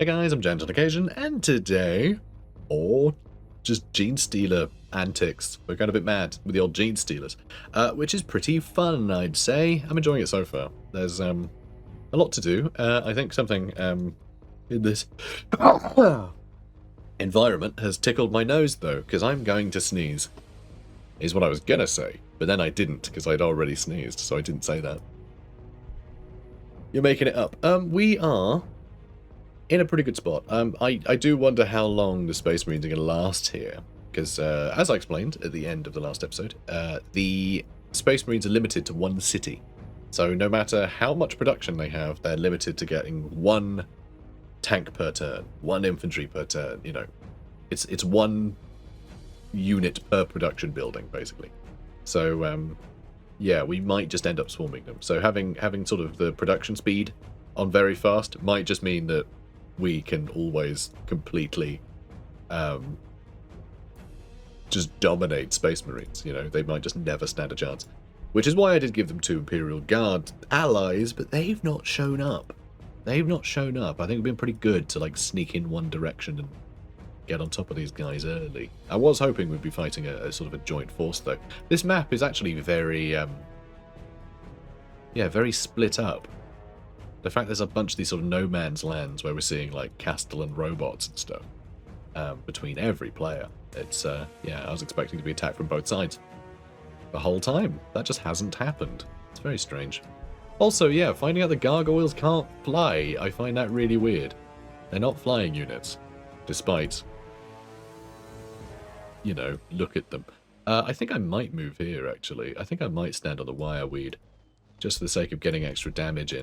Hey guys, I'm Gent on occasion, and today, or just Genestealer antics. We're going a bit mad with the old Genestealers, which is pretty fun, I'd say. I'm enjoying it so far. There's a lot to do. I think something in this environment has tickled my nose, though, because I'm going to sneeze, is what I was going to say. But then I didn't, because I'd already sneezed, so I didn't say that. You're making it up. We are in a pretty good spot. I do wonder how long the Space Marines are going to last here, because as I explained at the end of the last episode, the Space Marines are limited to one city. So no matter how much production they have, they're limited to getting one tank per turn, one infantry per turn. You know, it's one unit per production building, basically. So yeah, we might just end up swarming them. So having sort of the production speed on very fast might just mean that we can always completely just dominate Space Marines. You know, they might just never stand a chance. Which is why I did give them 2 Imperial Guard allies, but they've not shown up. They've not shown up. I think we've been pretty good to like sneak in one direction and get on top of these guys early. I was hoping we'd be fighting a sort of a joint force, though. This map is actually very, yeah, very split up. The fact there's a bunch of these sort of no man's lands where we're seeing like Castellan robots and stuff between every player. It's yeah, I was expecting to be attacked from both sides the whole time. That just hasn't happened. It's very strange. Also, yeah, finding out the gargoyles can't fly, I find that really weird. They're not flying units, despite, you know, look at them. I think I might move here, actually. I think I might stand on the wireweed, just for the sake of getting extra damage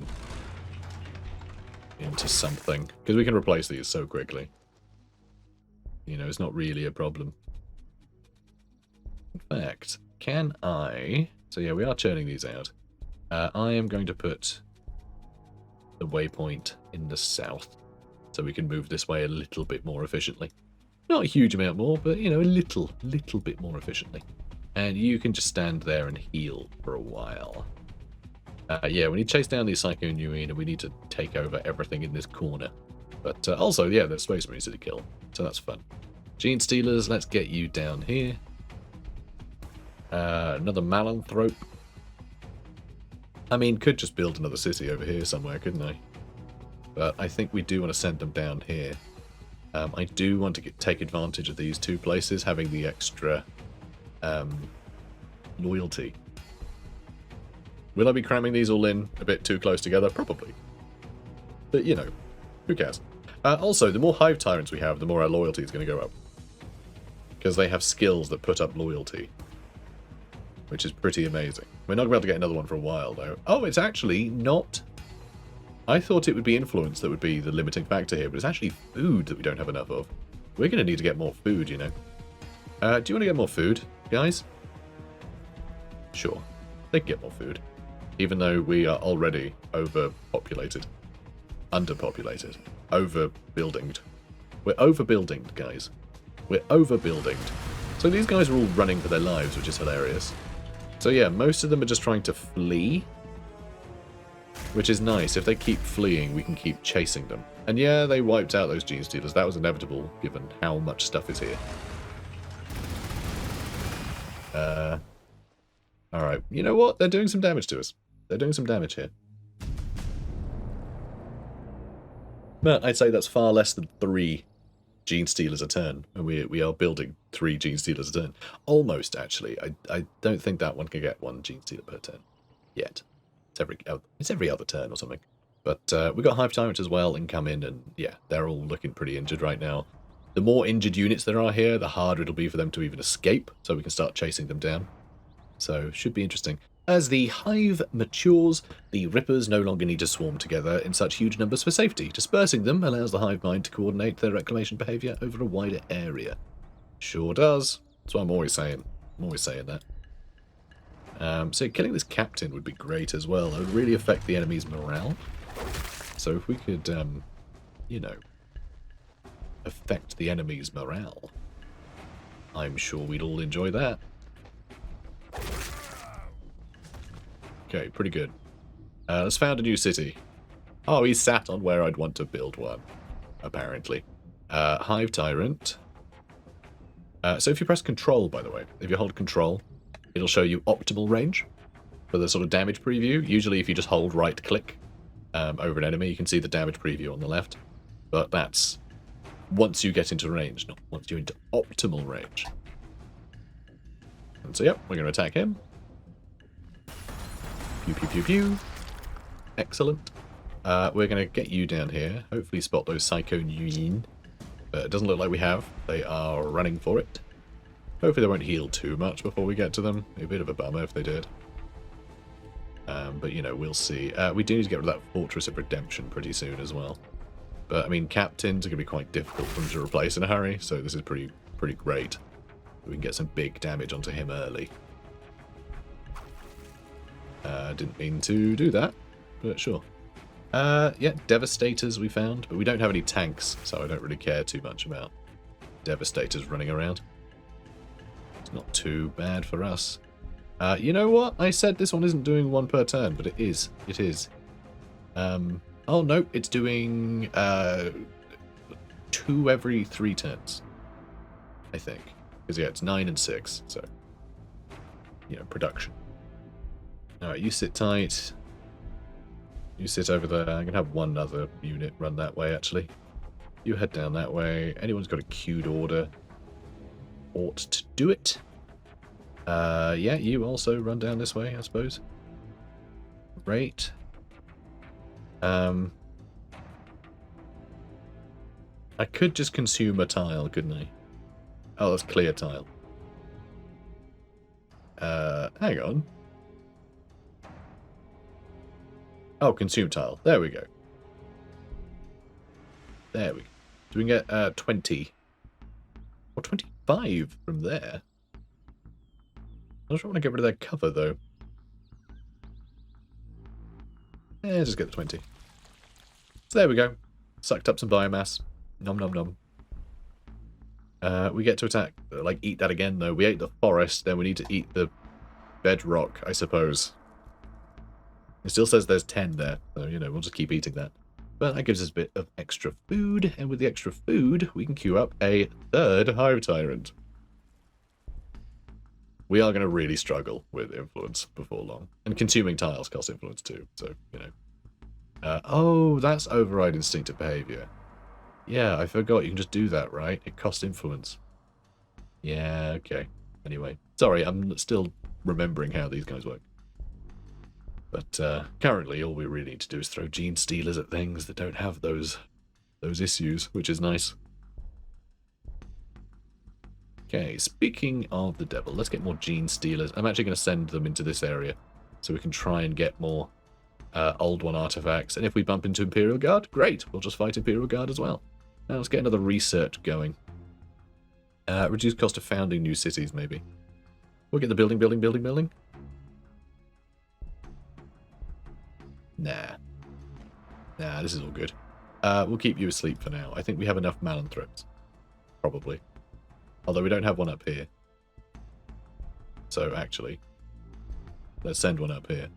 into something, because we can replace these so quickly. You know, it's not really a problem. In fact, can I... So yeah, we are churning these out. I am going to put the waypoint in the south, so we can move this way a little bit more efficiently. Not a huge amount more, but, you know, a little bit more efficiently. And you can just stand there and heal for a while. Yeah, we need to chase down these Psycho Nuine, and we need to take over everything in this corner. But also, yeah, there's Space Marines to kill, so that's fun. Genestealers, let's get you down here. Another Malanthrope. I mean, could just build another city over here somewhere, couldn't I? But I think we do want to send them down here. I do want to take advantage of these 2 places, having the extra loyalty. Will I be cramming these all in a bit too close together? Probably. But, you know, who cares? Also, the more Hive Tyrants we have, the more our loyalty is going to go up. Because they have skills that put up loyalty. Which is pretty amazing. We're not going to be able to get another one for a while, though. Oh, it's actually not... I thought it would be influence that would be the limiting factor here, but it's actually food that we don't have enough of. We're going to need to get more food, you know. Do you want to get more food, guys? Sure. They can get more food. Even though we are already overpopulated. Underpopulated. Overbuildinged. We're overbuildinged, guys. We're overbuildinged. So these guys are all running for their lives, which is hilarious. So yeah, most of them are just trying to flee. Which is nice. If they keep fleeing, we can keep chasing them. And yeah, they wiped out those Genestealers. That was inevitable, given how much stuff is here. Alright, you know what? They're doing some damage to us. They're doing some damage here. But I'd say that's far less than 3 Genestealers a turn. And we are building 3 Genestealers a turn. Almost, actually. I don't think that one can get 1 Genestealer per turn. Yet. It's every other turn or something. But we've got Hive Tyrant as well incoming, and yeah, they're all looking pretty injured right now. The more injured units there are here, the harder it'll be for them to even escape, so we can start chasing them down. So, should be interesting. As the Hive matures, the Rippers no longer need to swarm together in such huge numbers for safety. Dispersing them allows the Hive mind to coordinate their reclamation behaviour over a wider area. Sure does. That's what I'm always saying. I'm always saying that. So killing this captain would be great as well. It would really affect the enemy's morale. So if we could, you know, affect the enemy's morale, I'm sure we'd all enjoy that. Okay, pretty good. Let's found a new city. Oh, he's sat on where I'd want to build one. apparently. Hive Tyrant. So if you press Control, by the way, if you hold Control, it'll show you optimal range for the sort of damage preview. Usually if you just hold right-click over an enemy, you can see the damage preview on the left. But that's once you get into range, not once you're into optimal range. And so, yep, we're going to attack him. Pew, pew, pew, pew. Excellent. We're going to get you down here. Hopefully spot those Psycho Nguyen. But it doesn't look like we have. They are running for it. Hopefully they won't heal too much before we get to them. It'd be a bit of a bummer if they did. But, you know, we'll see. We do need to get rid of that Fortress of Redemption pretty soon as well. But, I mean, Captains are going to be quite difficult for them to replace in a hurry, so this is pretty great. We can get some big damage onto him early. Didn't mean to do that, but sure. Yeah, Devastators we found, but we don't have any tanks, so I don't really care too much about Devastators running around. It's not too bad for us. You know what? I said this one isn't doing 1 per turn, but it is. It is. Oh, no, it's doing 2 every 3 turns, I think. Because, yeah, it's 9 and 6, so, you know, production. Alright, you sit tight. You sit over there. I'm going to have one other unit run that way, actually. You head down that way. Anyone's got a queued order ought to do it. Yeah, you also run down this way, I suppose. Great. I could just consume a tile, couldn't I? Oh, that's clear tile. Hang on. Oh, consume tile. There we go. There we go. So we can get 20. Or 25 from there. I just want to get rid of their cover, though. Yeah, just get the 20. So there we go. Sucked up some biomass. Nom nom nom. We get to attack, like, eat that again, though. We ate the forest, then we need to eat the bedrock, I suppose. It still says there's 10 there, so, you know, we'll just keep eating that. But that gives us a bit of extra food, and with the extra food, we can queue up a 3rd Hive Tyrant. We are going to really struggle with influence before long. And consuming tiles costs influence too, so, you know. Oh, that's override instinctive behavior. Yeah, I forgot you can just do that, right? It costs influence. Yeah, okay. Anyway, sorry, I'm still remembering how these guys work. But currently, all we really need to do is throw Genestealers at things that don't have those issues, which is nice. Okay, speaking of the devil, let's get more Genestealers. I'm actually going to send them into this area so we can try and get more Old One artifacts. And if we bump into Imperial Guard, great. We'll just fight Imperial Guard as well. Now let's get another research going. Reduce cost of founding new cities, maybe. We'll get the building. Nah, this is all good. We'll keep you asleep for now. I think we have enough Malanthropes. Probably. Although we don't have one up here. So, actually, let's send one up here.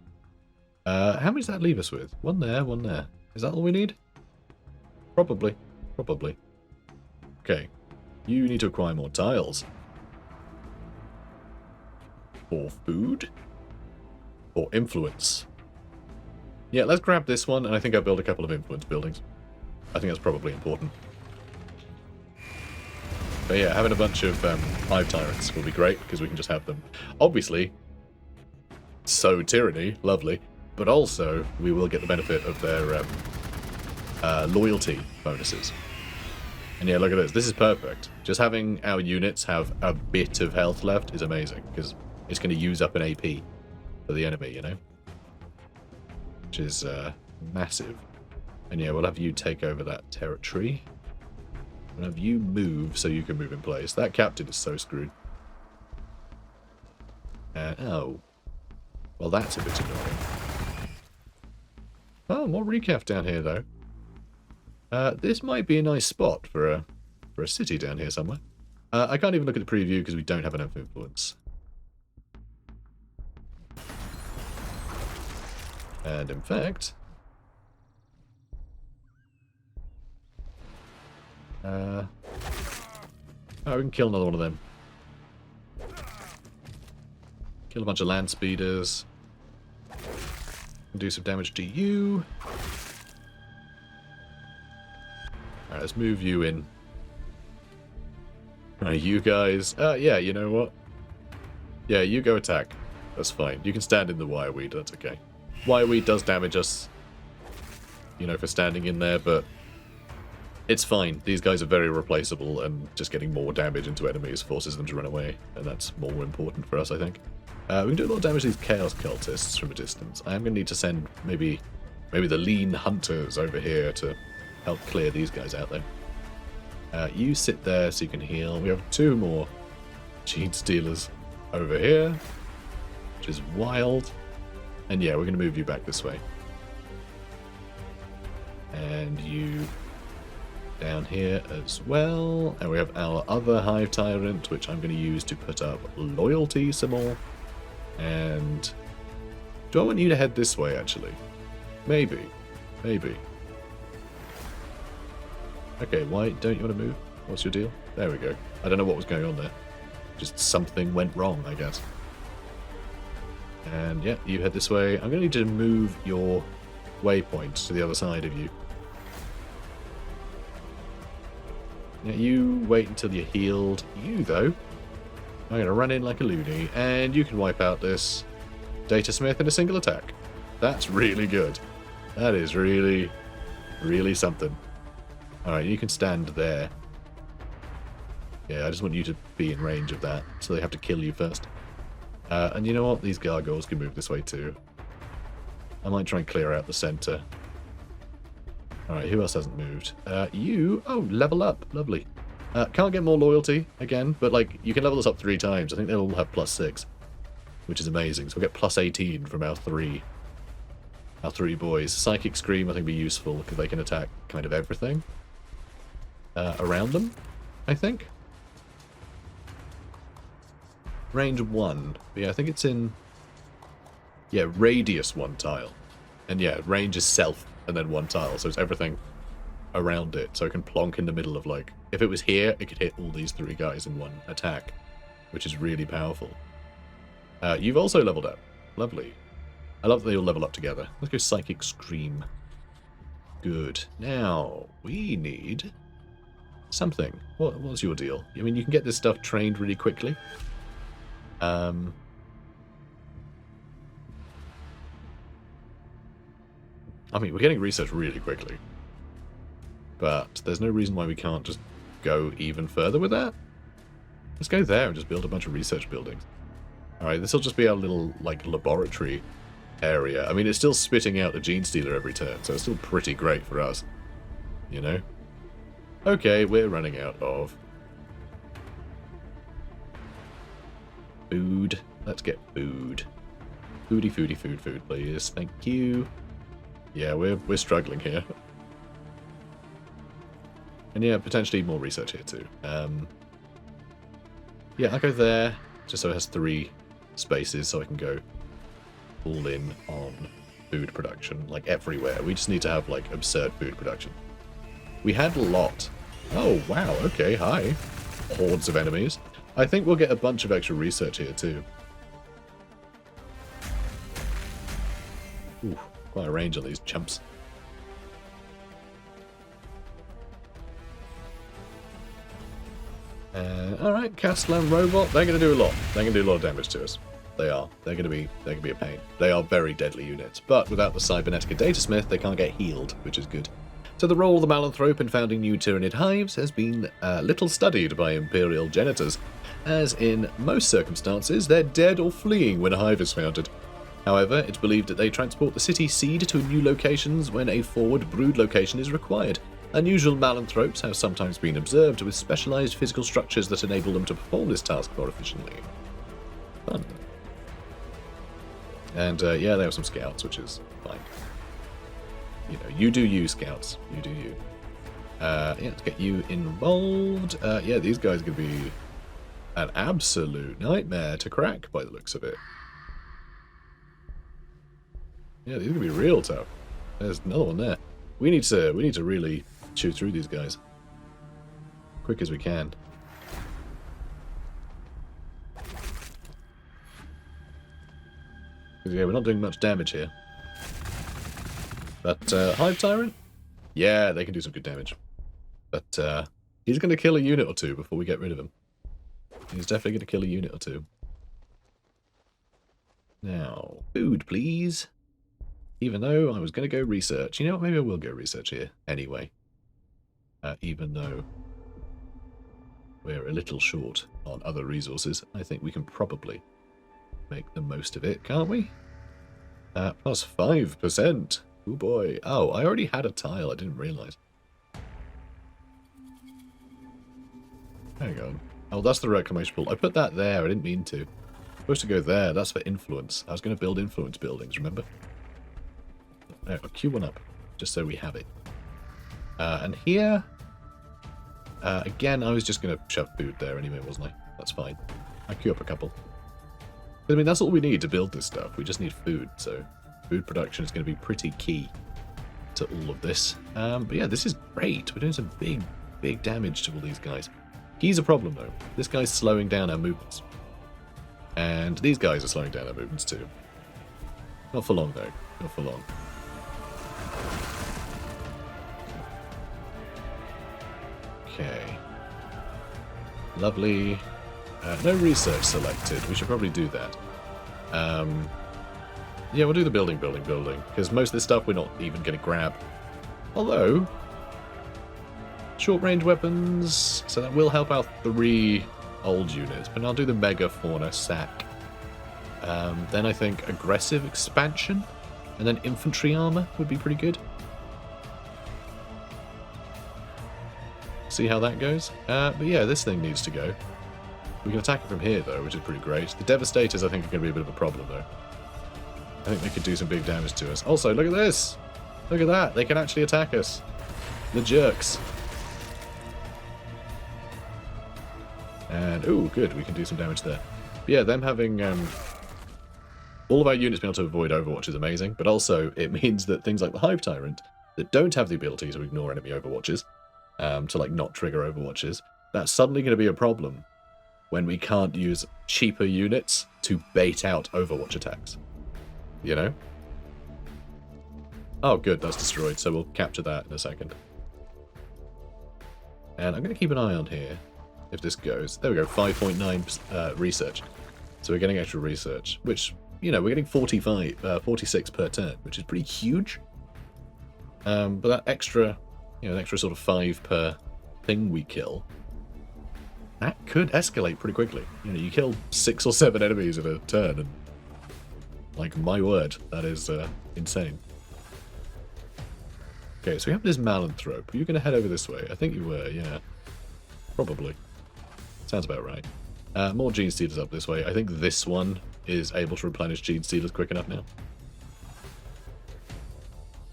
How many does that leave us with? One there, one there. Is that all we need? Probably. Okay. You need to acquire more tiles. For food? For influence? Yeah, let's grab this one, and I think I'll build a couple of influence buildings. I think that's probably important. But yeah, having a bunch of Hive Tyrants will be great, because we can just have them. Obviously, sow tyranny, lovely, but also we will get the benefit of their loyalty bonuses. And yeah, look at this. This is perfect. Just having our units have a bit of health left is amazing, because it's going to use up an AP for the enemy, you know? Which is massive. And yeah, we'll have you take over that territory. We'll have you move so you can move in place. That captain is so screwed. Oh. Well, that's a bit annoying. Oh, more recaf down here, though. This might be a nice spot for a city down here somewhere. I can't even look at the preview because we don't have enough influence. And in fact, Oh, we can kill another one of them. Kill a bunch of land speeders. Do some damage to you. Alright, let's move you in. Alright, you guys. Yeah, you know what? Yeah, you go attack. That's fine. You can stand in the wireweed, that's okay. Wireweed does damage us, you know, for standing in there, but it's fine. These guys are very replaceable, and just getting more damage into enemies forces them to run away, and that's more important for us, I think. We can do a lot of damage to these Chaos Cultists from a distance. I am going to need to send maybe the lean hunters over here to help clear these guys out, though. You sit there so you can heal. We have 2 more Genestealers over here, which is wild. And yeah, we're going to move you back this way. And you down here as well. And we have our other Hive Tyrant, which I'm going to use to put up loyalty some more. And do I want you to head this way, actually? Maybe. Maybe. Okay, why don't you want to move? What's your deal? There we go. I don't know what was going on there. Just something went wrong, I guess. And yeah, you head this way. I'm going to need to move your waypoint to the other side of you. Yeah, you wait until you're healed. You, though, I'm going to run in like a loony, and you can wipe out this Datasmith in a single attack. That's really good. That is really, really something. Alright, you can stand there. Yeah, I just want you to be in range of that, so they have to kill you first. And you know what? These gargoyles can move this way too. I might try and clear out the center. Alright, who else hasn't moved? You... Oh, level up. Lovely. Can't get more loyalty, again, but like, you can level this up 3 times. I think they'll all have +6, which is amazing. So we'll get +18 from our 3 boys. Psychic Scream, I think, will be useful, because they can attack kind of everything around them, I think. Range 1. But yeah, I think it's in... Yeah, radius 1 tile. And yeah, range is self, and then 1 tile, so it's everything around it. So it can plonk in the middle of, like... If it was here, it could hit all these 3 guys in 1 attack, which is really powerful. You've also leveled up. Lovely. I love that they all level up together. Let's go Psychic Scream. Good. Now, we need something. What's your deal? I mean, you can get this stuff trained really quickly. I mean, we're getting research really quickly. But there's no reason why we can't just go even further with that. Let's go there and just build a bunch of research buildings. Alright, this will just be our little, like, laboratory area. I mean, it's still spitting out a Genestealer every turn, so it's still pretty great for us. You know? Okay, we're running out of food. Let's get food. Food, please. Thank you. Yeah, we're struggling here. And yeah, potentially more research here too. Yeah, I'll go there, just so it has 3 spaces, so I can go all in on food production, like everywhere. We just need to have, like, absurd food production. We had a lot. Oh, wow, okay, hi. Hordes of enemies. I think we'll get a bunch of extra research here too. Ooh, quite a range on these chumps. Alright, Castellan Robot, they're going to do a lot. They're going to do a lot of damage to us. They are. They're going to be a pain. They are very deadly units, but without the Cybernetica Datasmith, they can't get healed, which is good. So the role of the Malanthrope in founding new Tyranid hives has been little studied by Imperial Janitors, as in most circumstances, they're dead or fleeing when a hive is founded. However, it's believed that they transport the city seed to new locations when a forward brood location is required. Unusual Malanthropes have sometimes been observed with specialized physical structures that enable them to perform this task more efficiently. Fun. And yeah, they have some scouts, which is fine. You know, you do you, scouts. You do you. Yeah, let's get you involved. Yeah, these guys are going to be an absolute nightmare to crack by the looks of it. Yeah, these are going to be real tough. There's another one there. We need to really chew through these guys. quick as we can. Because, yeah, we're not doing much damage here. But, Hive Tyrant? Yeah, they can do some good damage. But, he's going to kill a unit or two before we get rid of him. He's definitely going to kill a unit or two. Now, food, please. Even though I was going to go research. You know what, maybe I will go research here anyway. Even though we're a little short on other resources, I think we can probably make the most of it, can't we? Plus 5%. Oh boy. Oh, I already had a tile, I didn't realise. Hang on. Oh, that's the reclamation pool. I put that there, I didn't mean to. Supposed to go there, that's for influence. I was going to build influence buildings, remember? No, I'll queue one up, just so we have it. And here... again, I was just going to shove food there anyway, wasn't I? That's fine. I'll queue up a couple. But, I mean, that's all we need to build this stuff. We just need food, so food production is going to be pretty key to all of this. But yeah, this is great. We're doing some big damage to all these guys. He's a problem, though. This guy's slowing down our movements. And these guys are slowing down our movements, too. Not for long, though. Not for long. Okay. Lovely. No research selected. We should probably do that. Yeah, we'll do the building, because most of this stuff we're not even going to grab. Although, short-range weapons, so that will help out 3 old units, but I'll do the Mega Fauna sack. Then I think aggressive expansion, and then infantry armor would be pretty good. See how that goes. But yeah, this thing needs to go. We can attack it from here, though, which is pretty great. The Devastators, I think, are going to be a bit of a problem, though. I think they could do some big damage to us. Also, look at this! Look at that! They can actually attack us. The jerks. And, ooh, good, we can do some damage there. But yeah, them having all of our units being able to avoid Overwatch is amazing, but also it means that things like the Hive Tyrant, that don't have the ability to ignore enemy Overwatches, to, like, not trigger Overwatches, that's suddenly going to be a problem when we can't use cheaper units to bait out Overwatch attacks. You know? Oh, good, that's destroyed, so we'll capture that in a second. And I'm going to keep an eye on here, if this goes. There we go, 5.9 research. So we're getting extra research, which, you know, we're getting 46 per turn, which is pretty huge. But that extra, you know, an extra sort of 5 per thing we kill, that could escalate pretty quickly. You know, you kill 6 or 7 enemies in a turn, and, like, my word, that is insane. Okay, so we have this Malanthrope. Were you going to head over this way? I think you were, yeah. Probably. Sounds about right. More Genestealers up this way. I think this one is able to replenish Genestealers quick enough now.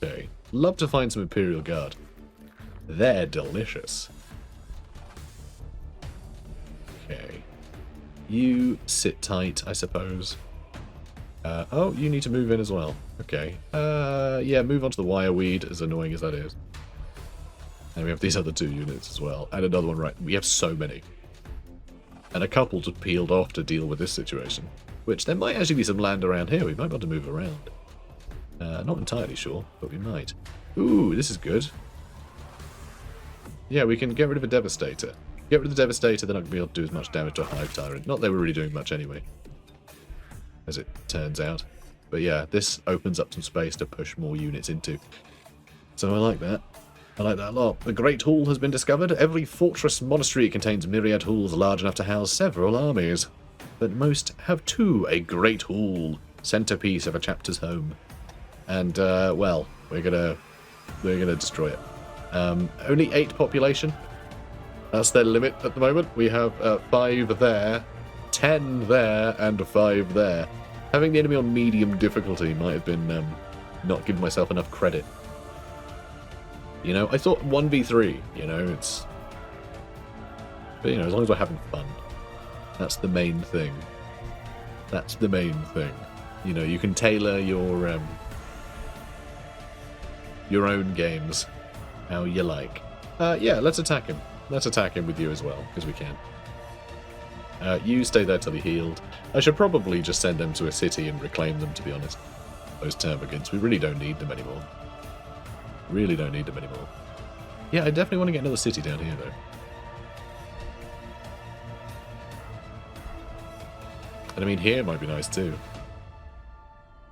Okay. Love to find some Imperial Guard. They're delicious. Okay. You sit tight, I suppose. Oh, you need to move in as well. Okay. Yeah, move on to the Wireweed, as annoying as that is. And we have these other 2 units as well. And another one right... We have so many. And a couple just peeled off to deal with this situation. Which, there might actually be some land around here. We might want to move around. Not entirely sure, but we might. Ooh, this is good. Yeah, we can get rid of a Devastator. Get rid of the Devastator, then I can be able to do as much damage to a Hive Tyrant. Not that they were really doing much anyway, as it turns out. But yeah, this opens up some space to push more units into. So I like that. I like that a lot. The Great Hall has been discovered. Every fortress monastery contains myriad halls large enough to house several armies. But most have 2, a Great Hall, centerpiece of a chapter's home. And, well, we're gonna destroy it. Only 8 population. That's their limit at the moment. We have 5 there, 10 there, and 5 there. Having the enemy on medium difficulty might have been not giving myself enough credit. You know, I thought 1v3, you know, it's... But, you know, as long as we're having fun. That's the main thing. That's the main thing. You know, you can tailor your own games how you like. Yeah, let's attack him. let's attack him with you as well, because we can. You stay there till he healed. I should probably just send them to a city and reclaim them, to be honest. Those termagants. We really don't need them anymore. Really don't need them anymore. Yeah, I definitely want to get another city down here, though. And I mean, here might be nice, too.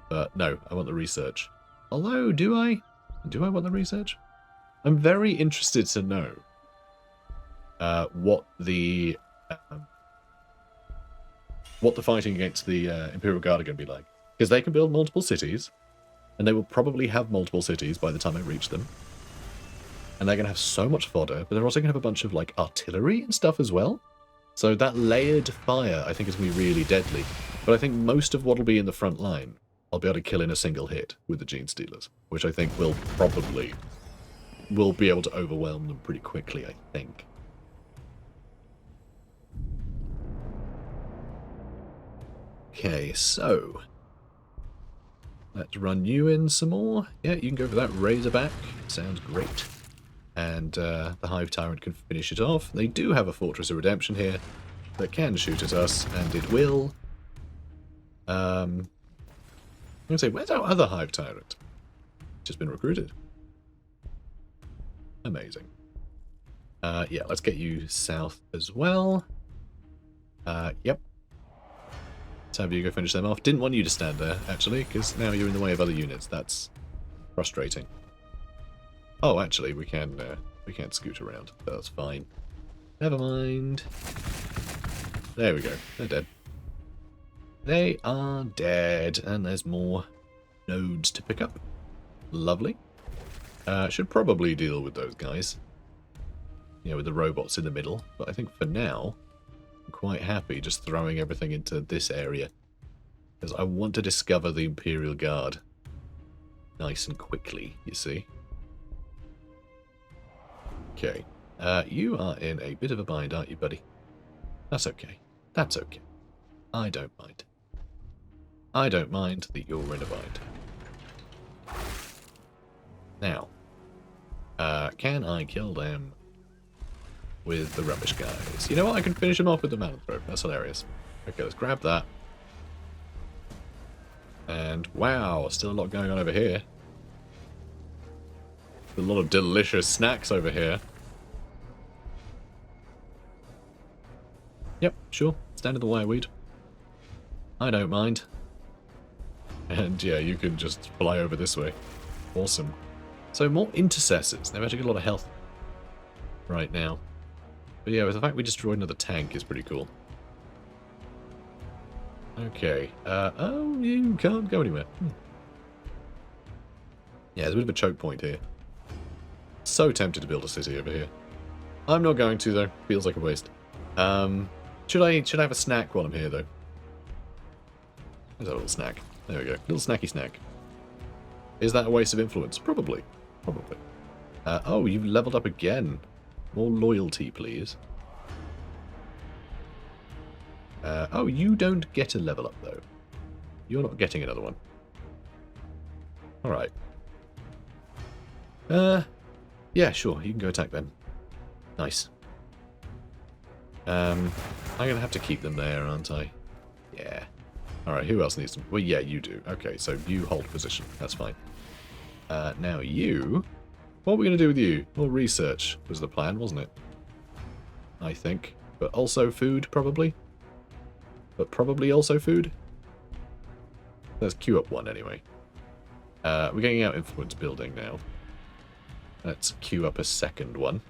But no, I want the research. Although, do I? Do I want the research? I'm very interested to know what the fighting against the Imperial Guard are going to be like. Because they can build multiple cities, and they will probably have multiple cities by the time I reach them. And they're going to have so much fodder, but they're also going to have a bunch of, like, artillery and stuff as well. So that layered fire, I think, is going to be really deadly. But I think most of what will be in the front line, I'll be able to kill in a single hit with the Genestealers, which I think will be able to overwhelm them pretty quickly, I think. Okay, so let's run you in some more. Yeah, you can go for that Razorback. Sounds great. And the Hive Tyrant can finish it off. They do have a Fortress of Redemption here that can shoot at us, and it will. I'm going to say, where's our other Hive Tyrant? Just been recruited. Amazing. Yeah, let's get you south as well. Yep. Let's have you go finish them off. Didn't want you to stand there, actually, because now you're in the way of other units. That's frustrating. Oh, actually, we can scoot around. That's fine. Never mind. There we go. They're dead. They are dead, and there's more nodes to pick up. Lovely. Should probably deal with those guys. You know, with the robots in the middle. But I think for now, I'm quite happy just throwing everything into this area. Because I want to discover the Imperial Guard nice and quickly, you see. Okay. You are in a bit of a bind, aren't you, buddy? That's okay. That's okay. I don't mind. I don't mind that you're in a bind. Now, can I kill them with the rubbish guys? You know what? I can finish them off with the Mallet Throw. That's hilarious. Okay, let's grab that. And wow, still a lot going on over here. A lot of delicious snacks over here. Yep, sure. Stand in the wireweed. I don't mind. And yeah, you can just fly over this way. Awesome. So more intercessors. They've actually got a lot of health right now. But yeah, with the fact we destroyed another tank is pretty cool. Okay. Oh, you can't go anywhere. Yeah, there's a bit of a choke point here. So tempted to build a city over here. I'm not going to, though. Feels like a waste. Should I have a snack while I'm here, though? There's a little snack. There we go. Little snacky snack. Is that a waste of influence? Probably. Probably. Oh, you've leveled up again. More loyalty, please. Oh, you don't get a level up, though. You're not getting another one. Alright. Yeah, sure. You can go attack them. Nice. I'm going to have to keep them there, aren't I? Yeah. Alright, who else needs them? Well, yeah, you do. Okay, so you hold position. That's fine. Now you... What are we going to do with you? More research was the plan, wasn't it? I think. But also food, probably? But probably also food? Let's queue up one, anyway. We're getting out influence building now. Let's queue up a second one.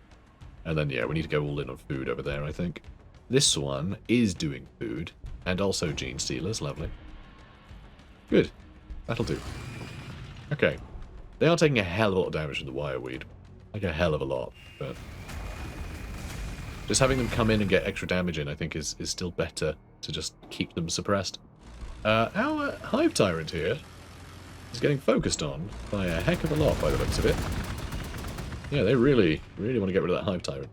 And then, yeah, we need to go all in on food over there, I think. This one is doing food. And also Genestealers, lovely. Good. That'll do. Okay. They are taking a hell of a lot of damage from the wireweed. Like a hell of a lot, but... just having them come in and get extra damage in, I think, is still better to just keep them suppressed. Our Hive Tyrant here is getting focused on by a heck of a lot, by the looks of it. Yeah, they really, really want to get rid of that Hive Tyrant.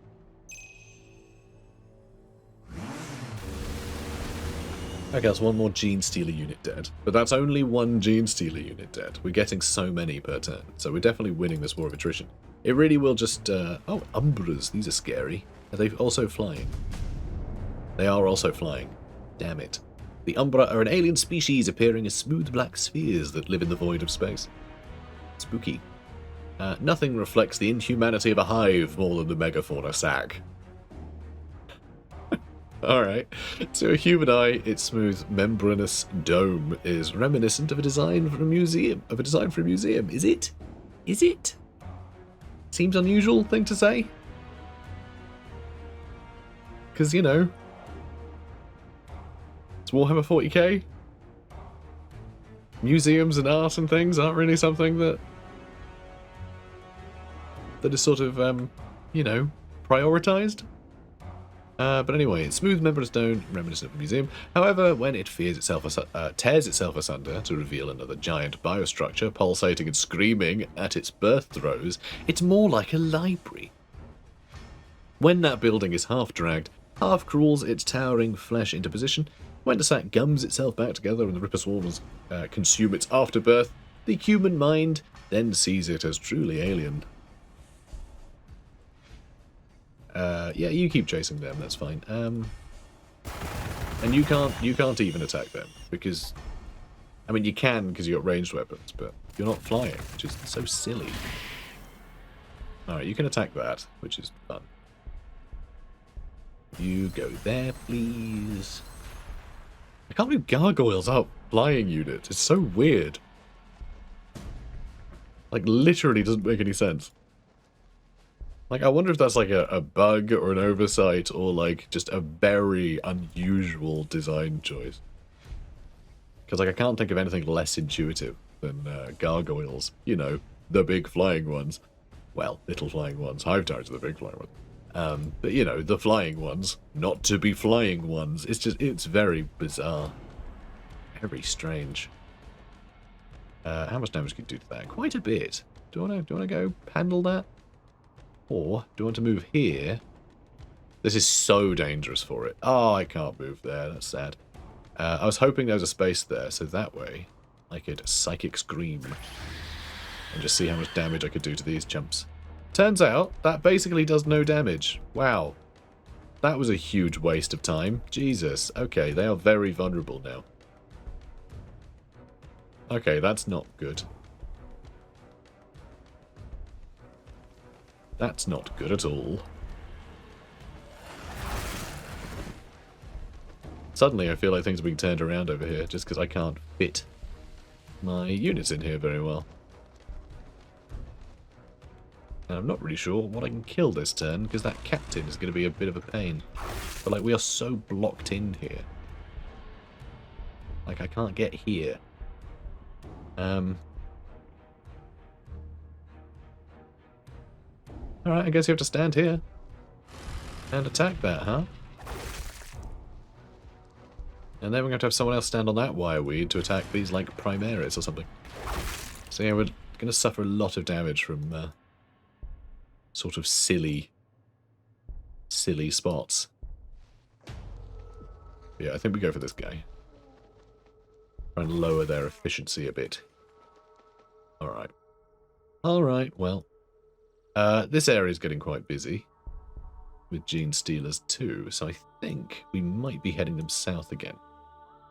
Okay, that's one more Genestealer unit dead. But that's only one Genestealer unit dead. We're getting so many per turn, so we're definitely winning this war of attrition. It really will just... oh, Umbras. These are scary. Are they also flying? They are also flying. Damn it. The Umbra are an alien species appearing as smooth black spheres that live in the void of space. Spooky. Nothing reflects the inhumanity of a hive more than the megafauna sac. Alright, to a human eye, its smooth, membranous dome is reminiscent of a design for a museum. Is it? Is it? Seems unusual thing to say. Because, you know, it's Warhammer 40k. Museums and art and things aren't really something that is sort of, you know, prioritized. But anyway, smooth membranous dome, reminiscent of a museum. However, when it tears itself asunder to reveal another giant biostructure pulsating and screaming at its birth throes, it's more like a library. When that building is half dragged, half crawls its towering flesh into position, when the sack gums itself back together and the Ripper swarmers consume its afterbirth, the human mind then sees it as truly alien. Yeah, you keep chasing them, that's fine. And you can't even attack them, because... I mean, you can because you got ranged weapons, but you're not flying, which is so silly. Alright, you can attack that, which is fun. You go there, please. I can't believe gargoyles aren't flying units. It's so weird. Like, literally doesn't make any sense. Like, I wonder if that's like a bug or an oversight or like just a very unusual design choice. Because like I can't think of anything less intuitive than gargoyles. You know, the big flying ones. Well, little flying ones. Hive Tyrants are the big flying ones. But you know, the flying ones, not to be flying ones. It's very bizarre. Very strange. How much damage can you do to that? Quite a bit. Do I want to go handle that? Or do I want to move here? This is so dangerous for it. Oh, I can't move there. That's sad. I was hoping there was a space there, so that way I could Psychic Scream and just see how much damage I could do to these chumps. Turns out that basically does no damage. Wow. That was a huge waste of time. Jesus. Okay, they are very vulnerable now. Okay, that's not good. That's not good at all. Suddenly I feel like things are being turned around over here just because I can't fit my units in here very well. And I'm not really sure what I can kill this turn because that captain is going to be a bit of a pain. But like we are so blocked in here. Like I can't get here. Alright, I guess you have to stand here. And attack that, huh? And then we're going to have someone else stand on that wireweed to attack these, like, Primaris or something. So yeah, we're going to suffer a lot of damage from sort of silly spots. But yeah, I think we go for this guy. Try and lower their efficiency a bit. Alright. Alright, well. This area is getting quite busy with Genestealers too, so I think we might be heading them south again.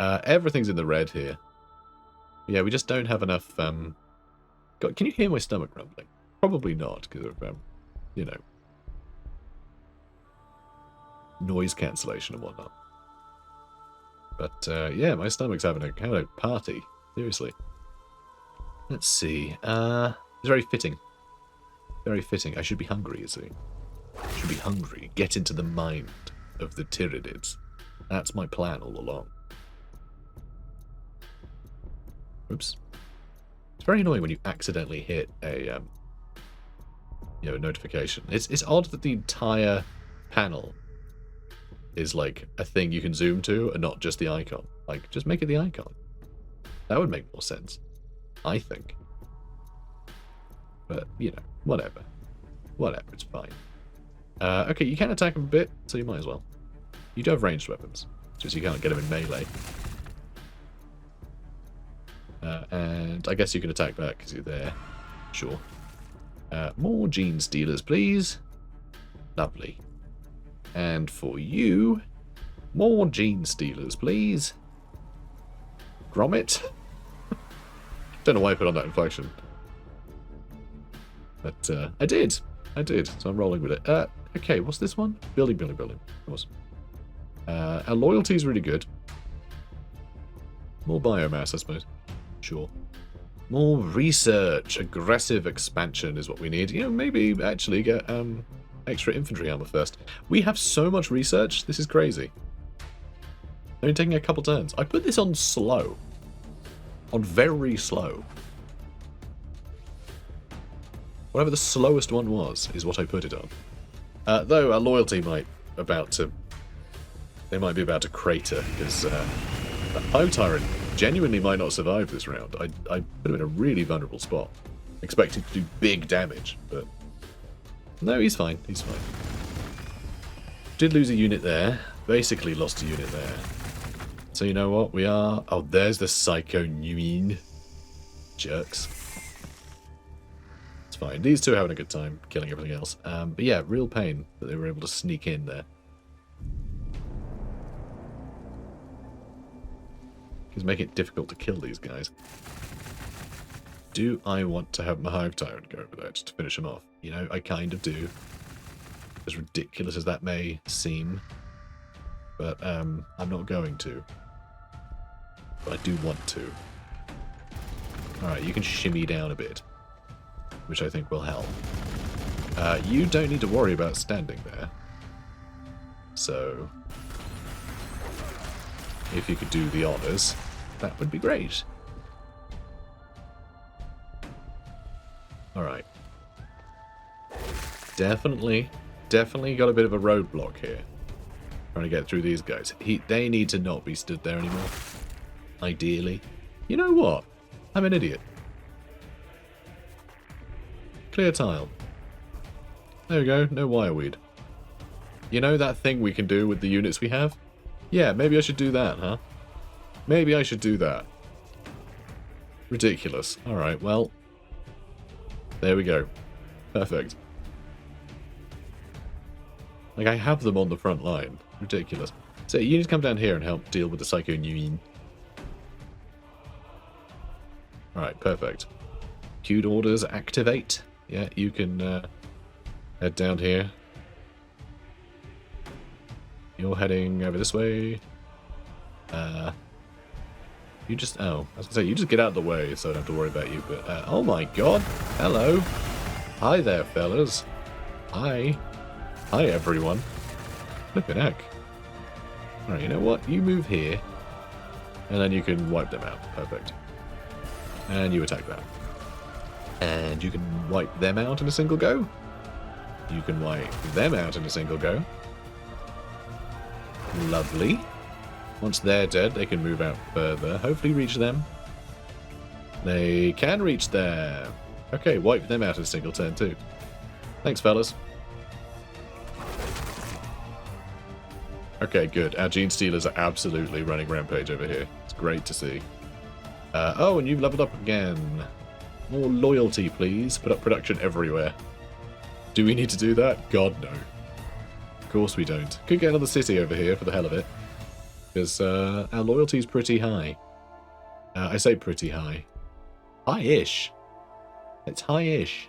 Everything's in the red here. Yeah, we just don't have enough, God, can you hear my stomach rumbling? Probably not, because of, you know, noise cancellation and whatnot. But, yeah, my stomach's having a party. Seriously. Let's see. It's very fitting. Very fitting. I should be hungry, you see. I should be hungry. Get into the mind of the Tyranids. That's my plan all along. Oops. It's very annoying when you accidentally hit a, you know, notification. It's odd that the entire panel is like a thing you can zoom to and not just the icon. Like, just make it the icon. That would make more sense. I think. But, you know, whatever. Whatever, it's fine. Okay, you can attack him a bit, so you might as well. You do have ranged weapons, just you can't get him in melee. And I guess you can attack back because you're there. Sure. More Genestealers, please. Lovely. And for you, more Genestealers, please. Grommet. Don't know why I put on that inflection. But I did. So I'm rolling with it. Okay, what's this one? Building. Of course. Our loyalty is really good. More biomass, I suppose. Sure. More research. Aggressive expansion is what we need. You know, maybe actually get extra infantry armor first. We have so much research. This is crazy. Only taking a couple turns. I put this on slow. On very slow. Whatever the slowest one was is what I put it on. Though our loyalty might be about to crater because the Hive Tyrant genuinely might not survive this round. I put him in a really vulnerable spot, expecting to do big damage, but no, he's fine. Did lose a unit there. Basically lost a unit there. So you know what? We are... Oh, there's the Psycho Nuine. Jerks. It's fine. These two are having a good time killing everything else. But yeah, real pain that they were able to sneak in there. Because make it difficult to kill these guys. Do I want to have my Hive Tyrant go over there just to finish him off? You know, I kind of do. As ridiculous as that may seem. But I'm not going to. But I do want to. Alright, you can shimmy down a bit. Which I think will help. You don't need to worry about standing there. So... if you could do the honours, that would be great. Alright. Definitely got a bit of a roadblock here. Trying to get through these guys. They need to not be stood there anymore. Ideally. You know what? I'm an idiot. Clear tile. There we go. No wireweed. You know that thing we can do with the units we have? Yeah, maybe I should do that, huh? Maybe I should do that. Ridiculous. Alright, well. There we go. Perfect. Like, I have them on the front line. Ridiculous. So, you need to come down here and help deal with the Psycho Nuine. Alright, perfect. Queued orders activate. Yeah, you can head down here. You're heading over this way. You just... oh, I was gonna say, you just get out of the way so I don't have to worry about you, but... oh my god! Hello! Hi there, fellas. Hi. Hi, everyone. Flippin' heck. Alright, you know what? You move here. And then you can wipe them out. Perfect. And you attack that. And you can wipe them out in a single go. You can wipe them out in a single go. Lovely. Once they're dead, they can move out further. Hopefully reach them. They can reach there. Okay, wipe them out in a single turn too. Thanks, fellas. Okay, good. Our Genestealers are absolutely running rampage over here. It's great to see. Oh, and you've leveled up again. More loyalty, please. Put up production everywhere. Do we need to do that? God, no. Of course we don't. Could get another city over here for the hell of it. Because our loyalty is pretty high. I say pretty high. High-ish. It's high-ish.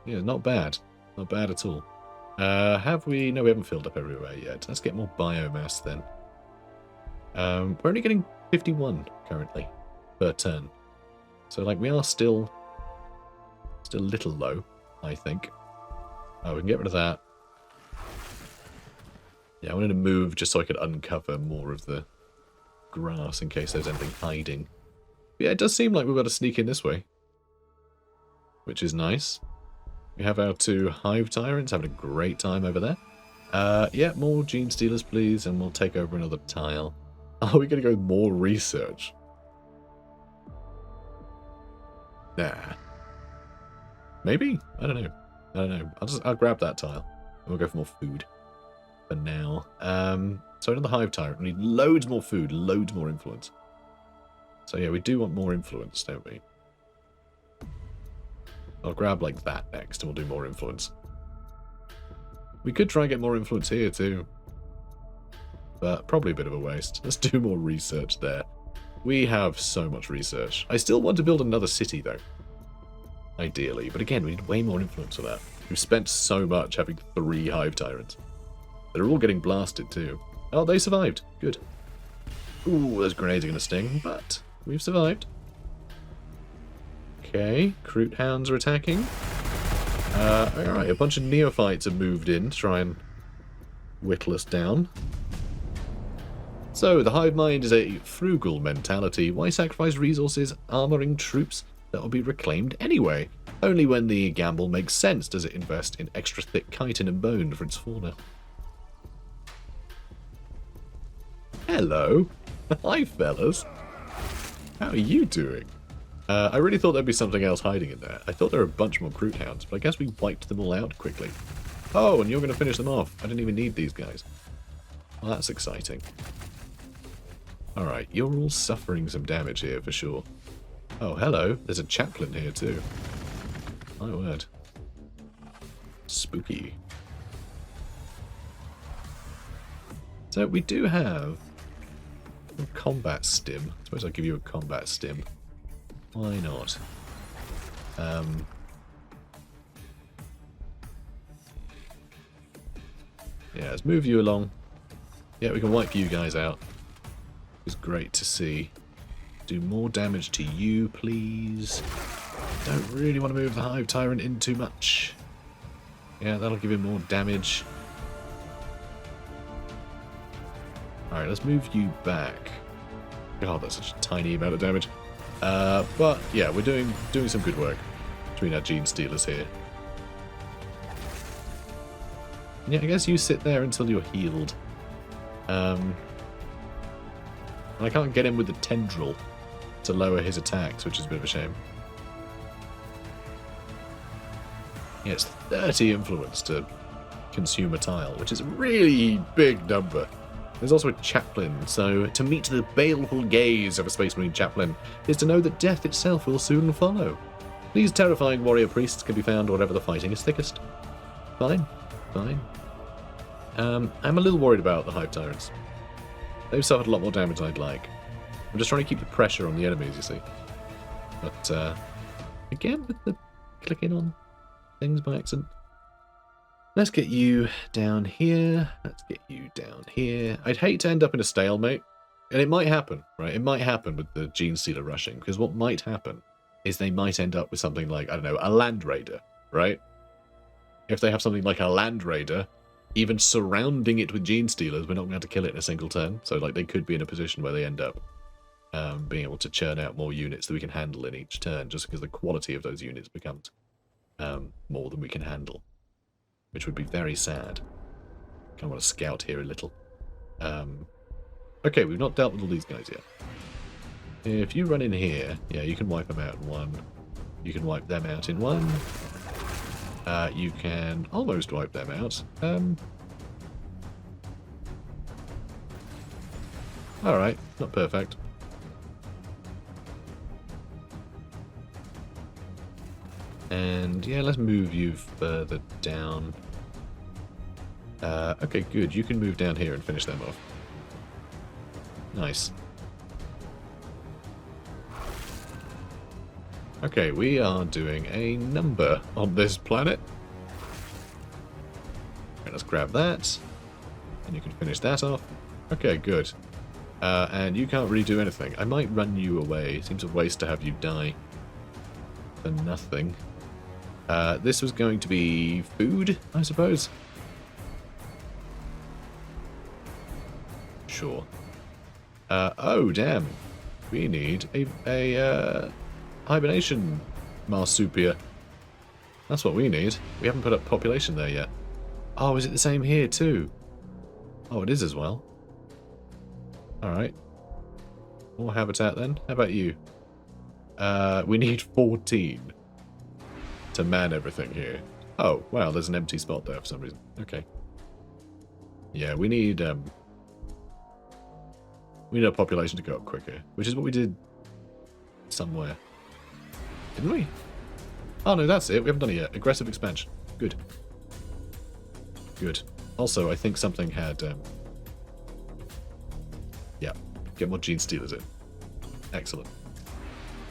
Yeah, not bad. Not bad at all. Have we... no, we haven't filled up everywhere yet. Let's get more biomass then. We're only getting 51 currently per turn. So, like, we are still a little low, I think. Oh, we can get rid of that. Yeah, I wanted to move just so I could uncover more of the grass in case there's anything hiding. But yeah, it does seem like we've got to sneak in this way. Which is nice. We have our two Hive Tyrants having a great time over there. Yeah, more Genestealers, please, and we'll take over another tile. Are we going to go with more research? Nah. Maybe? I don't know. I'll grab that tile. And we'll go for more food. For now. So another Hive Tyrant. We need loads more food, loads more influence. So yeah, we do want more influence, don't we? I'll grab like that next and we'll do more influence. We could try and get more influence here too. But probably a bit of a waste. Let's do more research there. We have so much research. I still want to build another city though. Ideally. But again, we need way more influence for that. We've spent so much having 3 Hive Tyrants. They're all getting blasted too. Oh, they survived. Good. Ooh, those grenades are going to sting, but we've survived. Okay, Crute Hounds are attacking. Alright, a bunch of neophytes have moved in to try and whittle us down. So, the hive mind is a frugal mentality. Why sacrifice resources armoring troops that will be reclaimed anyway? Only when the gamble makes sense does it invest in extra thick chitin and bone for its fauna. Hello. Hi, fellas. How are you doing? I really thought there'd be something else hiding in there. I thought there were a bunch more Crute Hounds, but I guess we wiped them all out quickly. Oh, and you're going to finish them off. I didn't even need these guys. Well, that's exciting. Alright, you're all suffering some damage here for sure. Oh, hello. There's a chaplain here too. My word. Spooky. So we do have a combat stim. I suppose I'll give you a combat stim. Why not? Yeah, let's move you along. Yeah, we can wipe you guys out. It's great to see. Do more damage to you, please. Don't really want to move the Hive Tyrant in too much. Yeah, that'll give him more damage. Alright, let's move you back. God, that's such a tiny amount of damage. But yeah, we're doing some good work between our Genestealers here. Yeah, I guess you sit there until you're healed. I can't get him with the tendril to lower his attacks, which is a bit of a shame. Yeah, it's 30 influence to consume a tile, which is a really big number. There's also a chaplain, so to meet the baleful gaze of a Space Marine chaplain is to know that death itself will soon follow. These terrifying warrior priests can be found wherever the fighting is thickest. Fine, fine. I'm a little worried about the Hive Tyrants. They've suffered a lot more damage than I'd like. I'm just trying to keep the pressure on the enemies, you see. But, again, with the clicking on things by accident. Let's get you down here. Let's get you down here. I'd hate to end up in a stalemate. And it might happen, right? It might happen with the Genestealer rushing. Because what might happen is they might end up with something like, I don't know, a Land Raider, right? If they have something like a Land Raider, even surrounding it with Genestealers, we're not going to kill it in a single turn. So like they could be in a position where they end up being able to churn out more units that we can handle in each turn, just because the quality of those units becomes more than we can handle. Which would be very sad. Kind of want to scout here a little. Okay, we've not dealt with all these guys yet. If you run in here, yeah, you can wipe them out in one. You can wipe them out in one. You can almost wipe them out. Alright, not perfect. And yeah, let's move you further down. Okay, good. You can move down here and finish them off. Nice. Okay, we are doing a number on this planet. Okay, let's grab that. And you can finish that off. Okay, good. And you can't really do anything. I might run you away. Seems a waste to have you die for nothing. This was going to be food, I suppose. Sure. Oh, damn. We need a hibernation marsupial. That's what we need. We haven't put up population there yet. Oh, is it the same here too? Oh, it is as well. Alright. More habitat then. How about you? We need 14 to man everything here. Oh, wow, there's an empty spot there for some reason. Okay. Yeah, we need our population to go up quicker, which is what we did somewhere. Didn't we? Oh no, that's it. We haven't done it yet. Aggressive expansion. Good. Good. Also, I think something had... yeah. Get more Genestealers in. Excellent.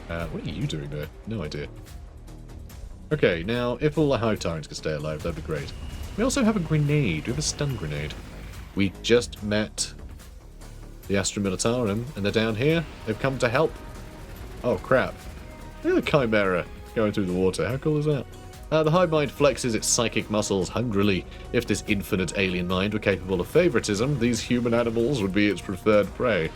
What are you doing there? No idea. Okay, now, if all the Hive Tyrants could stay alive, that'd be great. We also have a grenade. We have a stun grenade. We just met the Astra Militarum, and they're down here. They've come to help. Oh, crap. Look at the Chimera going through the water. How cool is that? The hive mind flexes its psychic muscles hungrily. If this infinite alien mind were capable of favoritism, these human animals would be its preferred prey.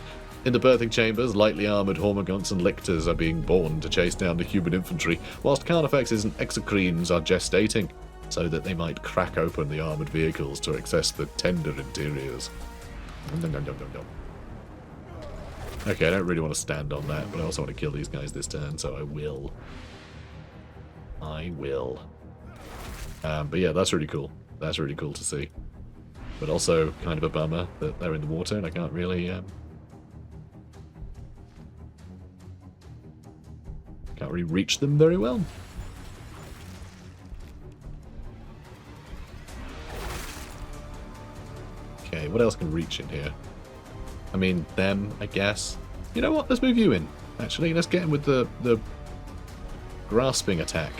In the birthing chambers, lightly armoured hormagaunts and lictors are being born to chase down the human infantry, whilst carnifexes and exocrines are gestating, so that they might crack open the armoured vehicles to access the tender interiors. Okay, I don't really want to stand on that, but I also want to kill these guys this turn, so I will. I will. But yeah, that's really cool. That's really cool to see. But also kind of a bummer that they're in the water and I can't really... can't really reach them very well. Okay, what else can reach in here? I mean, them, I guess. You know what? Let's move you in. Actually, let's get in with the grasping attack.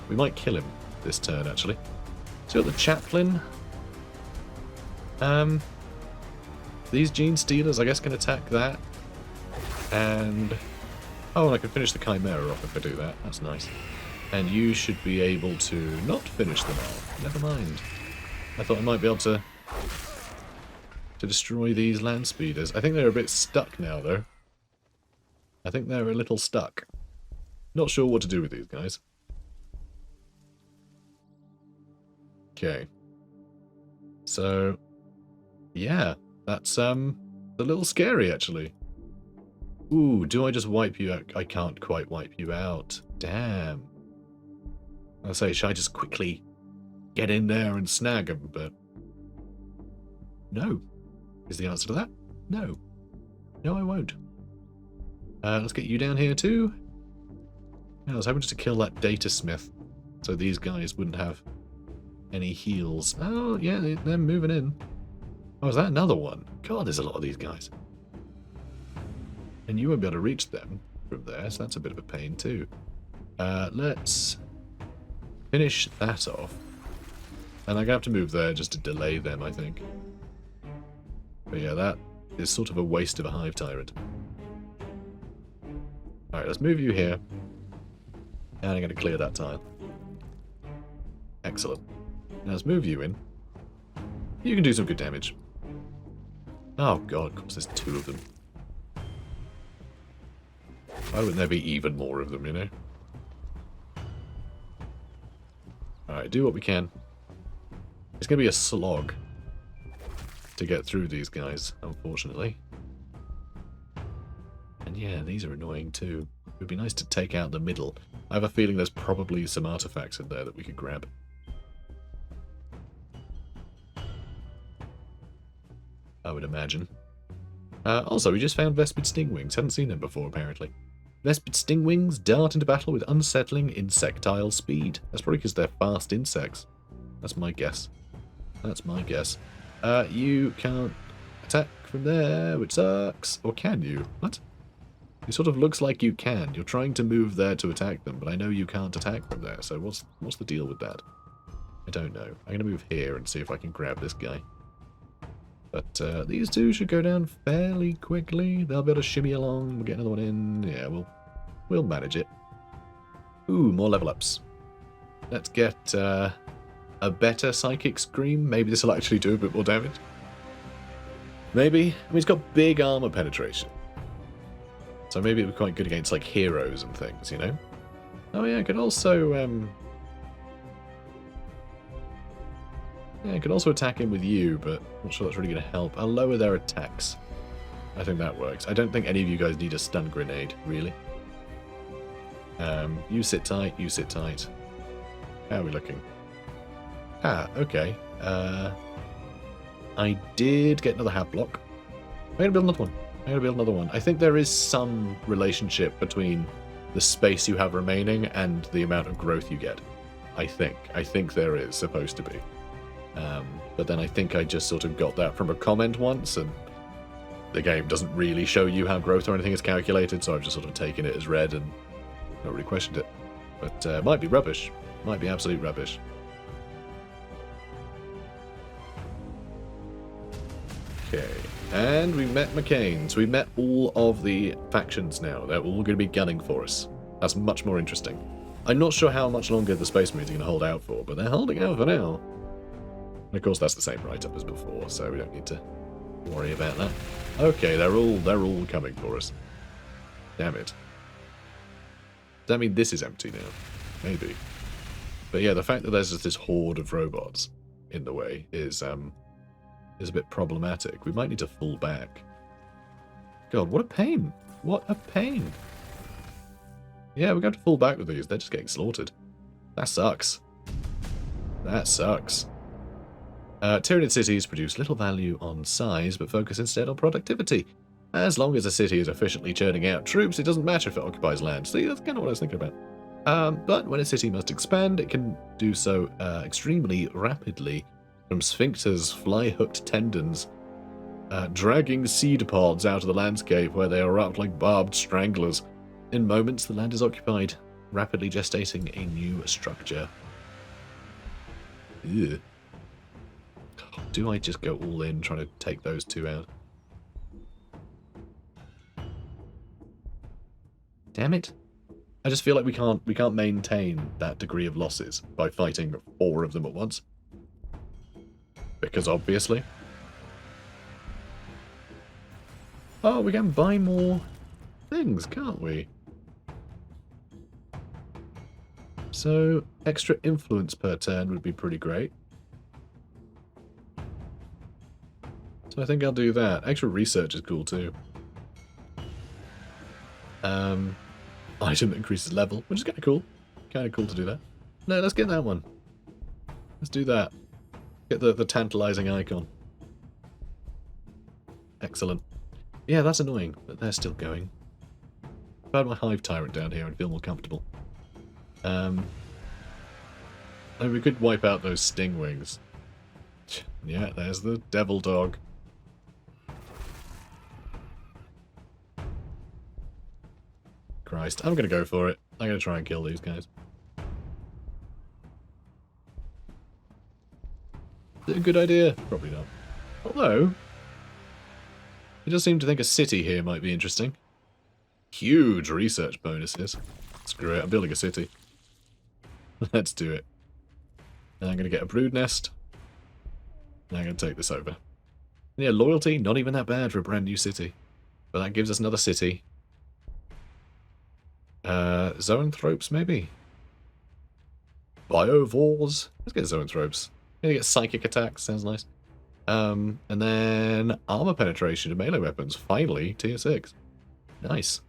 We might kill him this turn, actually. So we got the chaplain. These Genestealers, I guess, can attack that. And... oh, and I can finish the Chimera off if I do that. That's nice. And you should be able to not finish them off. Never mind. I thought I might be able to destroy these land speeders. I think they're a bit stuck now, though. I think they're a little stuck. Not sure what to do with these guys. Okay. So, yeah, that's a little scary, actually. Ooh, do I just wipe you out? I can't quite wipe you out. Damn. I'll say, should I just quickly get in there and snag them? But no. Is the answer to that? No. No, I won't. Let's get you down here too. Yeah, I was hoping just to kill that data smith so these guys wouldn't have any heals. Oh, yeah, they're moving in. Oh, is that another one? God, there's a lot of these guys. And you won't be able to reach them from there, so that's a bit of a pain too. Let's finish that off. And I'm going to have to move there just to delay them, I think. But yeah, that is sort of a waste of a Hive Tyrant. Alright, let's move you here. And I'm going to clear that tile. Excellent. Now let's move you in. You can do some good damage. Oh god, of course there's two of them. Why wouldn't there be even more of them, you know? Alright, do what we can. It's going to be a slog to get through these guys, unfortunately. And yeah, these are annoying too. It would be nice to take out the middle. I have a feeling there's probably some artifacts in there that we could grab. I would imagine. Also, we just found Vespid Stingwings. Hadn't seen them before, apparently. Vespid Stingwings dart into battle with unsettling insectile speed. That's probably because they're fast insects. That's my guess. That's my guess. You can't attack from there, which sucks. Or can you? What? It sort of looks like you can. You're trying to move there to attack them, but I know you can't attack from there, so what's the deal with that? I don't know. I'm going to move here and see if I can grab this guy. But these two should go down fairly quickly. They'll be able to shimmy along. We'll get another one in. Yeah, we'll manage it. Ooh, more level ups. Let's get a better Psychic Scream. Maybe this will actually do a bit more damage. Maybe. I mean, it's got big armor penetration. So maybe it'll be quite good against, like, heroes and things, you know? Oh, yeah, I could also, yeah, I could also attack him with you, but I'm not sure that's really going to help. I'll lower their attacks. I think that works. I don't think any of you guys need a stun grenade, really. You sit tight, you sit tight. How are we looking? Ah, okay. I did get another hat block. I'm going to build another one. I think there is some relationship between the space you have remaining and the amount of growth you get. I think there is supposed to be. But then I think I just sort of got that from a comment once, and the game doesn't really show you how growth or anything is calculated, so I've just sort of taken it as read and not really questioned it. But might be rubbish. Might be absolute rubbish. Okay, and we met McCain's. We met all of the factions now. They're all going to be gunning for us. That's much more interesting. I'm not sure how much longer the Space Marines are going to hold out for, but they're holding out for now. And of course, that's the same write-up as before, so we don't need to worry about that. Okay, they're all coming for us. Damn it. Does that mean this is empty now? Maybe. But yeah, the fact that there's just this horde of robots in the way is a bit problematic. We might need to fall back. God, what a pain. What a pain. Yeah, we're going to fall back with these. They're just getting slaughtered. That sucks. That sucks. Tyranid cities produce little value on size, but focus instead on productivity. As long as a city is efficiently churning out troops, it doesn't matter if it occupies land. See, that's kind of what I was thinking about. But when a city must expand, it can do so extremely rapidly. From sphincters, fly-hooked tendons, dragging seed pods out of the landscape where they are wrapped like barbed stranglers. In moments, the land is occupied, rapidly gestating a new structure. Ugh. Do I just go all in trying to take those two out? Damn it. I just feel like we can't maintain that degree of losses by fighting 4 of them at once. Because obviously. Oh, we can buy more things, can't we? So, extra influence per turn would be pretty great. So I think I'll do that. Extra research is cool too. Item increases level, which is kind of cool. Kind of cool to do that. No, let's get that one. Let's do that. Get the tantalizing icon. Excellent. Yeah, that's annoying, but they're still going. If I had my Hive Tyrant down here, I'd feel more comfortable. We could wipe out those sting wings. Yeah, there's the devil dog. Christ, I'm gonna go for it. I'm gonna try and kill these guys. Is it a good idea? Probably not. Although, I just seem to think a city here might be interesting. Huge research bonuses. Screw it, I'm building a city. Let's do it. And I'm gonna get a brood nest. And I'm gonna take this over. Yeah, loyalty, not even that bad for a brand new city. But that gives us another city. Zoanthropes, maybe? Biovores? Let's get Zoanthropes. Maybe get psychic attacks, sounds nice. And then armor penetration to melee weapons. Finally, tier 6. Nice.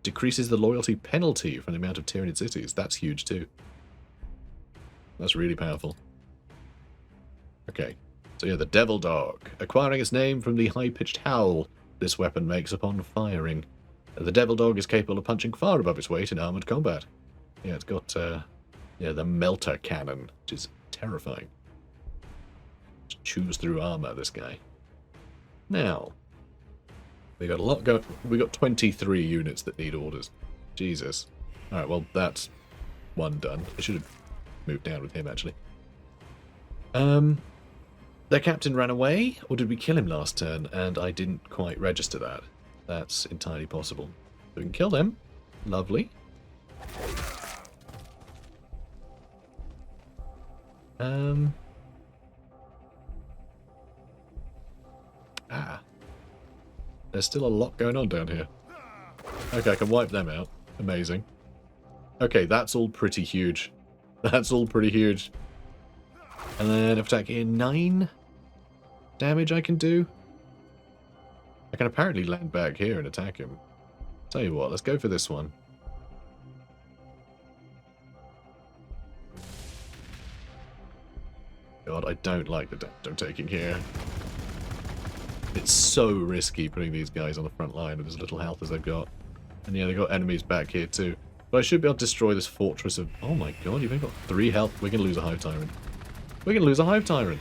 Decreases the loyalty penalty from the amount of Tyranid cities. That's huge too. That's really powerful. Okay. So yeah, the Devil Dog. Acquiring its name from the high-pitched howl this weapon makes upon firing. The Devil Dog is capable of punching far above its weight in armoured combat. Yeah, it's got yeah, the Melter Cannon, which is terrifying. Just chews through armour, this guy. Now, we got a lot going. We got 23 units that need orders. Jesus. Alright, well, that's one done. I should have moved down with him, actually. Their captain ran away, or did we kill him last turn and I didn't quite register that? That's entirely possible. We can kill them. Lovely. There's still a lot going on down here. Okay, I can wipe them out. Amazing. Okay, that's all pretty huge. That's all pretty huge. And then attack here, 9 damage I can do. I can apparently land back here and attack him. Tell you what, let's go for this one. God, I don't like the damage I'm taking here. It's so risky putting these guys on the front line with as little health as they've got. And yeah, they got enemies back here too. But I should be able to destroy this fortress of... Oh my god, you've only got 3 health. We're going to lose a Hive Tyrant. We're going to lose a Hive Tyrant.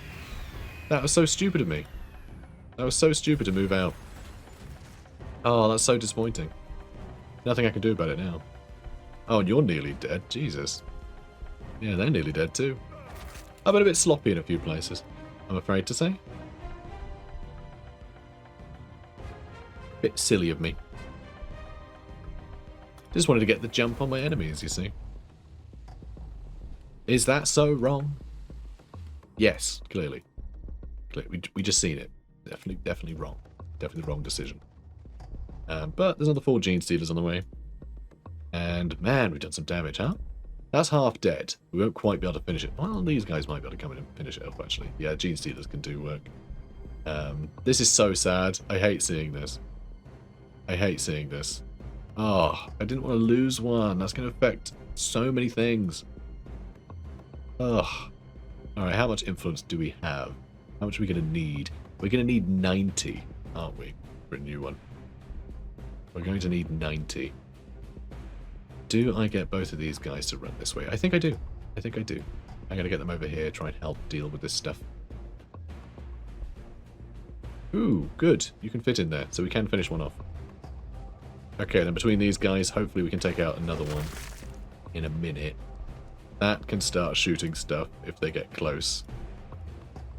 That was so stupid of me. That was so stupid to move out. Oh, that's so disappointing. Nothing I can do about it now. Oh, and you're nearly dead. Jesus. Yeah, they're nearly dead too. I've been a bit sloppy in a few places, I'm afraid to say. Bit silly of me. Just wanted to get the jump on my enemies, you see. Is that so wrong? Yes, clearly. We just seen it. Definitely wrong. Definitely the wrong decision. But there's another 4 Genestealers on the way. And man, we've done some damage, huh? That's half dead. We won't quite be able to finish it. Well, these guys might be able to come in and finish it up, actually. Yeah, Genestealers can do work. This is so sad. I hate seeing this. I hate seeing this. Oh, I didn't want to lose one. That's going to affect so many things. Ugh. Alright, how much influence do we have? How much are we going to need? We're going to need 90, aren't we? For a new one. We're going to need 90. Do I get both of these guys to run this way? I think I do. I think I do. I'm going to get them over here, try and help deal with this stuff. Ooh, good. You can fit in there, so we can finish one off. Okay, then between these guys, hopefully we can take out another one in a minute. That can start shooting stuff if they get close.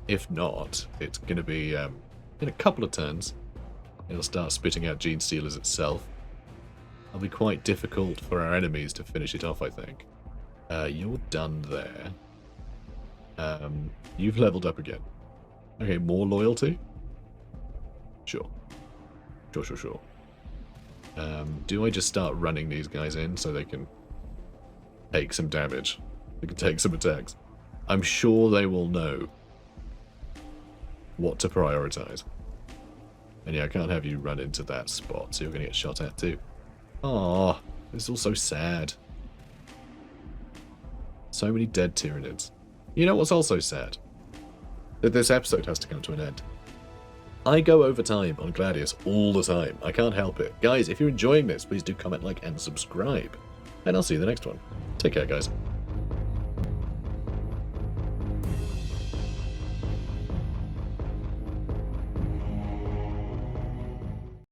If not, it's going to be, in a couple of turns, it'll start spitting out Genestealers itself. It'll be quite difficult for our enemies to finish it off, I think. You're done there. You've leveled up again. Okay, more loyalty? Sure. Sure. Do I just start running these guys in so they can take some damage? They can take some attacks. I'm sure they will know what to prioritize. And yeah, I can't have you run into that spot, so you're going to get shot at too. Aww, it's all so sad. So many dead Tyranids. You know what's also sad? That this episode has to come to an end. I go over time on Gladius all the time. I can't help it. Guys, if you're enjoying this, please do comment, like, and subscribe. And I'll see you in the next one. Take care, guys.